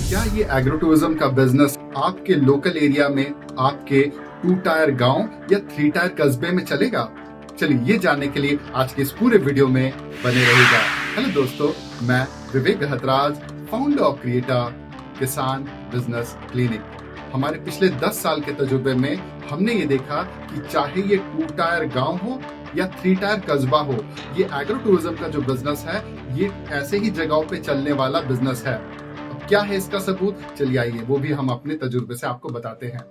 क्या ये agro tourism का बिजनेस आपके लोकल एरिया में, आपके 2 टायर गांव या 3 टायर कस्बे में चलेगा? चलिए ये जानने के लिए आज के इस पूरे वीडियो में बने रहेगा। हेलो दोस्तों, मैं विवेक गहतराज, फाउंडर ऑफ क्रिएटर किसान बिजनेस क्लिनिक। हमारे पिछले 10 साल के तजुर्बे में हमने ये देखा कि चाहे ये 2 टायर गांव हो या 3 टायर कस्बा हो, ये एग्रो टूरिज्म का जो बिजनेस है ये ऐसे ही जगहों पे चलने वाला बिजनेस है। अब क्या है इसका सबूत? चलिए आइए वो भी हम अपने तजुर्बे से आपको बताते हैं।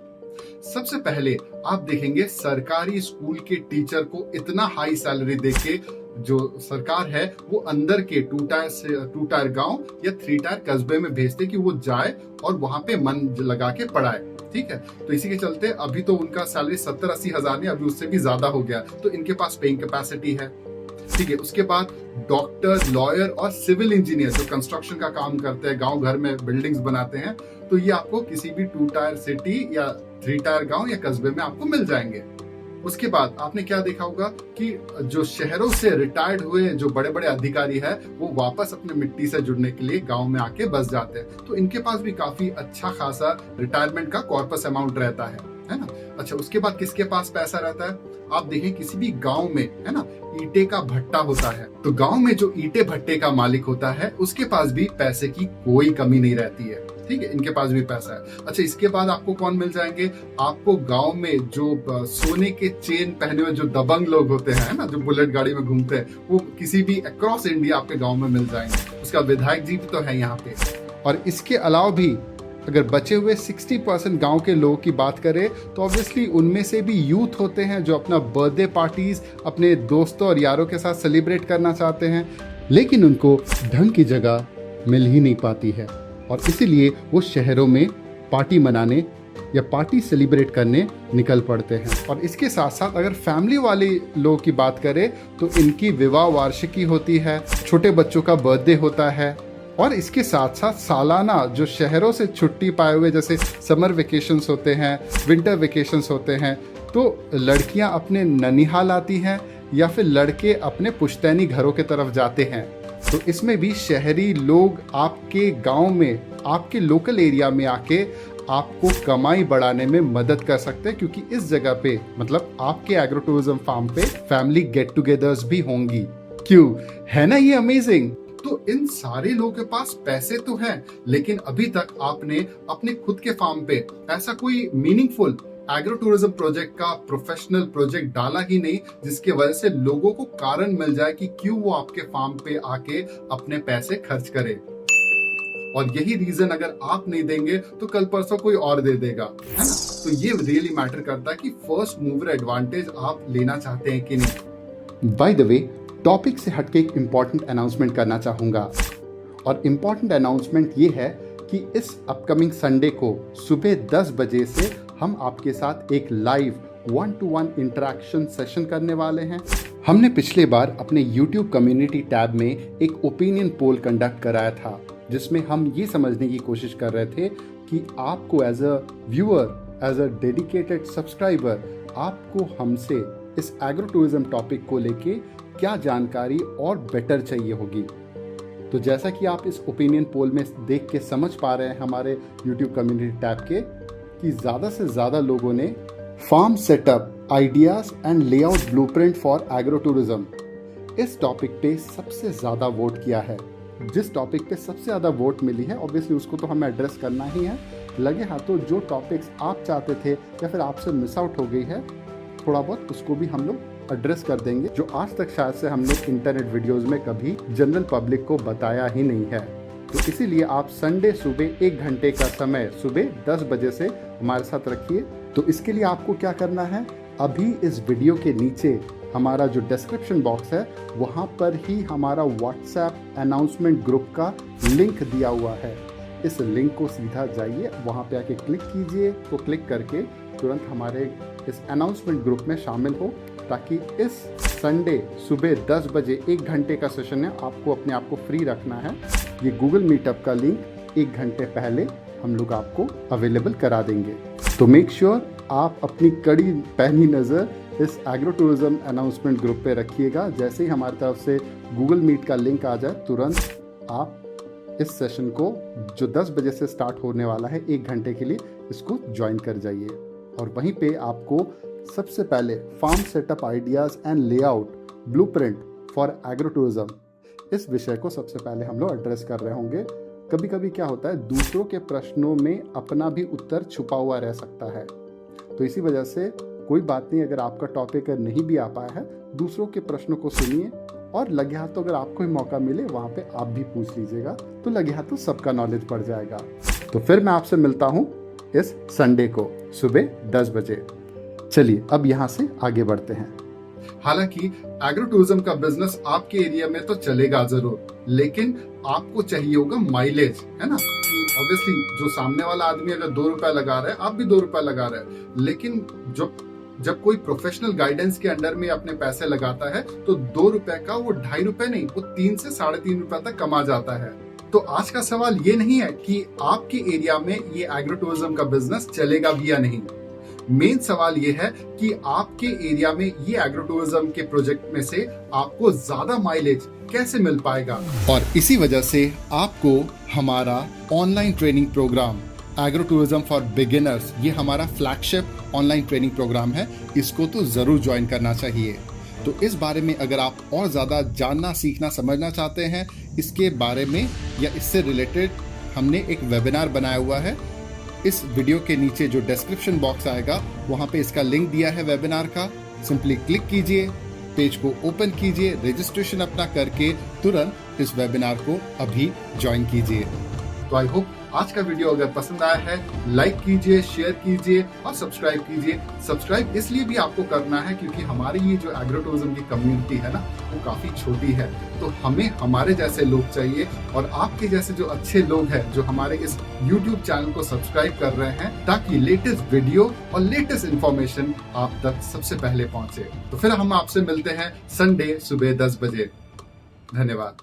सबसे पहले आप देखेंगे सरकारी स्कूल के टीचर को इतना हाई सैलरी देके जो सरकार है वो अंदर के 2 टायर गांव या 3 टायर कस्बे में भेजते कि वो जाए और वहां पे मन लगा के पढ़ाए। ठीक है, तो इसी के चलते अभी तो उनका सैलरी 70-80 हजार नहीं, अभी उससे भी ज्यादा हो गया। तो इनके पास पेइंग कैपेसिटी है। ठीक है, उसके बाद डॉक्टर, लॉयर और सिविल इंजीनियर जो कंस्ट्रक्शन का काम करते हैं, गांव घर में बिल्डिंग्स बनाते हैं, तो ये आपको किसी भी 2 टायर सिटी या 3 टायर गांव या कस्बे में आपको मिल जाएंगे। उसके बाद आपने क्या देखा होगा कि जो शहरों से रिटायर्ड हुए जो बड़े बड़े अधिकारी है वो वापस अपने मिट्टी से जुड़ने के लिए गांव में आके बस जाते हैं, तो इनके पास भी काफी अच्छा खासा रिटायरमेंट का कॉर्पस अमाउंट रहता है ना। अच्छा, उसके बाद किसके पास पैसा रहता है? आप देखें किसी भी गांव में, है ना, ईंटे का भट्टा होता है, तो गांव में जो ईंटे भट्टे का मालिक होता है उसके पास भी पैसे की कोई कमी नहीं रहती है। ठीक है, इनके पास भी पैसा है। अच्छा, इसके बाद आपको कौन मिल जाएंगे? आपको गांव में जो सोने के चेन पहने हुए जो दबंग लोग होते हैं ना, जो बुलेट गाड़ी में घूमते हैं, वो किसी भी अक्रॉस इंडिया आपके गांव में मिल जाएंगे। उसका विधायक जी भी तो है यहाँ पे। और इसके अलावा भी अगर बचे हुए 60% गांव के लोगों की बात करें तो ऑब्वियसली उनमें से भी यूथ होते हैं जो अपना बर्थडे पार्टीज अपने दोस्तों और यारों के साथ सेलिब्रेट करना चाहते हैं, लेकिन उनको ढंग की जगह मिल ही नहीं पाती है और इसीलिए वो शहरों में पार्टी मनाने या पार्टी सेलिब्रेट करने निकल पड़ते हैं। और इसके साथ साथ अगर फैमिली वाले लोगों की बात करें तो इनकी विवाह वार्षिकी होती है, छोटे बच्चों का बर्थडे होता है, और इसके साथ साथ सालाना जो शहरों से छुट्टी पाए हुए जैसे समर वेकेशंस होते हैं, विंटर वेकेशंस होते हैं, तो लड़कियां अपने ननिहाल आती हैं या फिर लड़के अपने पुश्तैनी घरों के तरफ जाते हैं। तो इसमें भी शहरी लोग आपके गांव में, आपके लोकल एरिया में आके आपको कमाई बढ़ाने में मदद कर सकते हैं, क्योंकि इस जगह पे मतलब आपके एग्रो टूरिज्म फार्म पे फैमिली गेट टुगेदर्स भी होंगी। क्यों? है ना ये अमेजिंग? तो इन सारे लोगों के पास पैसे तो हैं, लेकिन अभी तक आपने अपने खुद के फार्म पे ऐसा कोई मीनिंगफुल एग्रो टूरिज्म प्रोजेक्ट का प्रोफेशनल प्रोजेक्ट डाला ही नहीं जिसके वजह से लोगों को कारण मिल जाए कि क्यों वो आपके फार्म पे आके अपने पैसे खर्च करे। और यही रीजन अगर आप नहीं देंगे तो कल परसों कोई और दे देगा, है ना। तो ये रियली मैटर करता है कि फर्स्ट मूवर एडवांटेज आप लेना चाहते हैं कि नहीं। बाय द वे, टॉपिक से हटके एक इम्पॉर्टेंट अनाउंसमेंट करना चाहूँगा, और इम्पॉर्टेंट अनाउंसमेंट ये है कि इस अपकमिंग संडे को सुबह 10 बजे से हम आपके साथ एक लाइव 1-to-1 इंटरेक्शन सेशन करने वाले हैं। हमने पिछले बार अपने YouTube कम्युनिटी टैब में एक ओपिनियन पोल कंडक्ट कराया था, जिसमें हम ये समझने की कोशिश कर रहे थे कि आपको as a viewer, as a dedicated subscriber, आपको हमसे इस एग्रो टूरिज्म टॉपिक को लेके क्या जानकारी और बेटर चाहिए होगी। तो जैसा कि आप इस ओपिनियन पोल में देख के समझ पा रहे हैं हमारे YouTube कम्युनिटी टैब के, कि ज़्यादा से ज़्यादा लोगों ने farm setup ideas and layout blueprint for agro tourism इस टॉपिक पे सबसे ज़्यादा वोट किया है। जिस टॉपिक पे सबसे ज़्यादा वोट मिली है ऑब्वियसली उसको तो हमें एड्रेस करना ही है। लगे हाथों जो टॉपिक्स आप चाहते थे या फिर आपसे मिस आउट हो गई है थोड़ा बहुत, उसको भी हम लोग एड्रेस कर देंगे, जो आज तक शायद से हमने इंटरनेट वीडियोस में कभी जनरल पब्लिक को बताया ही नहीं है। तो इसीलिए आप संडे सुबह 1 घंटे का समय सुबह 10 बजे से हमारे साथ रखिए। तो इसके लिए आपको क्या करना है, अभी इस वीडियो के नीचे हमारा जो डिस्क्रिप्शन बॉक्स है वहाँ पर ही हमारा व्हाट्सएप अनाउंसमेंट ग्रुप का लिंक दिया हुआ है। इस लिंक को सीधा जाइए, वहाँ पे आके क्लिक कीजिए, तो क्लिक करके तुरंत हमारे इस अनाउंसमेंट ग्रुप में शामिल हो, ताकि इस संडे सुबह 10 बजे 1 घंटे का सेशन है, आपको अपने आप को फ्री रखना है। ये गूगल मीटअप का लिंक 1 घंटे पहले हम लोग आपको अवेलेबल करा देंगे। तो मेक श्योर आप अपनी कड़ी पैनी नज़र इस एग्रो टूरिज्म अनाउंसमेंट ग्रुप पे रखिएगा। जैसे ही हमारी तरफ से गूगल मीट का लिंक आ जाए तुरंत आप इस सेशन को जो 10 बजे से स्टार्ट होने वाला है 1 घंटे के लिए इसको ज्वाइन कर जाइए। और वहीं पे आपको सबसे पहले farm setup ideas and layout blueprint for agro tourism, इस विषय को सबसे पहले हम लोग एड्रेस कर रहे होंगे। कभी कभी क्या होता है, दूसरों के प्रश्नों में अपना भी उत्तर छुपा हुआ रह सकता है, तो इसी वजह से कोई बात नहीं, अगर आपका टॉपिक नहीं भी आ पाया है, दूसरों के प्रश्नों को सुनिए और लगे हाथ तो अगर आपको ही मौका मिले वहाँ पे आप भी पूछ लीजिएगा, तो लगे हाथ तो सबका नॉलेज बढ़ जाएगा। तो फिर मैं आपसे मिलता हूँ इस संडे को सुबह 10 बजे। चलिए अब यहाँ से आगे बढ़ते हैं। हालांकि एग्रो टूरिज्म का बिजनेस आपके एरिया में तो चलेगा जरूर, लेकिन आपको चाहिए होगा माइलेज, है ना। कि ऑब्वियसली जो सामने वाला आदमी अगर 2 रुपए लगा रहा है, आप भी 2 रुपए लगा रहे हैं, लेकिन जब कोई प्रोफेशनल गाइडेंस के अंडर में अपने पैसे लगाता है तो 2 रुपए का वो 2.5 रुपए नहीं, वो 3 से 3.5 रुपए तक कमा जाता है। तो आज का सवाल ये नहीं है कि आपके एरिया में ये एग्रो टूरिज्म का बिजनेस चलेगा भी या नहीं। मेन सवाल ये है कि आपके एरिया में ये एग्रो टूरिज्म के प्रोजेक्ट में से आपको ज्यादा माइलेज कैसे मिल पाएगा। और इसी वजह से आपको हमारा online training program agro tourism for beginners, ये हमारा फ्लैगशिप ऑनलाइन ट्रेनिंग प्रोग्राम है, इसको तो जरूर ज्वाइन करना चाहिए। तो इस बारे में अगर आप और ज़्यादा जानना, सीखना, समझना चाहते हैं इसके बारे में या इससे रिलेटेड, हमने एक वेबिनार बनाया हुआ है। इस वीडियो के नीचे जो डिस्क्रिप्शन बॉक्स आएगा वहाँ पे इसका लिंक दिया है वेबिनार का, सिंपली क्लिक कीजिए, पेज को ओपन कीजिए, रजिस्ट्रेशन अपना करके तुरंत इस वेबिनार को अभी ज्वाइन कीजिए। तो आई होप आज का वीडियो अगर पसंद आया है, लाइक कीजिए, शेयर कीजिए और सब्सक्राइब कीजिए। सब्सक्राइब इसलिए भी आपको करना है क्योंकि हमारी ये जो एग्रो टूरिज्म की कम्युनिटी है ना, वो काफी छोटी है, तो हमें हमारे जैसे लोग चाहिए और आपके जैसे जो अच्छे लोग हैं जो हमारे इस YouTube चैनल को सब्सक्राइब कर रहे हैं, ताकि लेटेस्ट वीडियो और लेटेस्ट इंफॉर्मेशन आप तक सबसे पहले पहुंचे। तो फिर हम आपसे मिलते हैं संडे सुबह 10 बजे। धन्यवाद।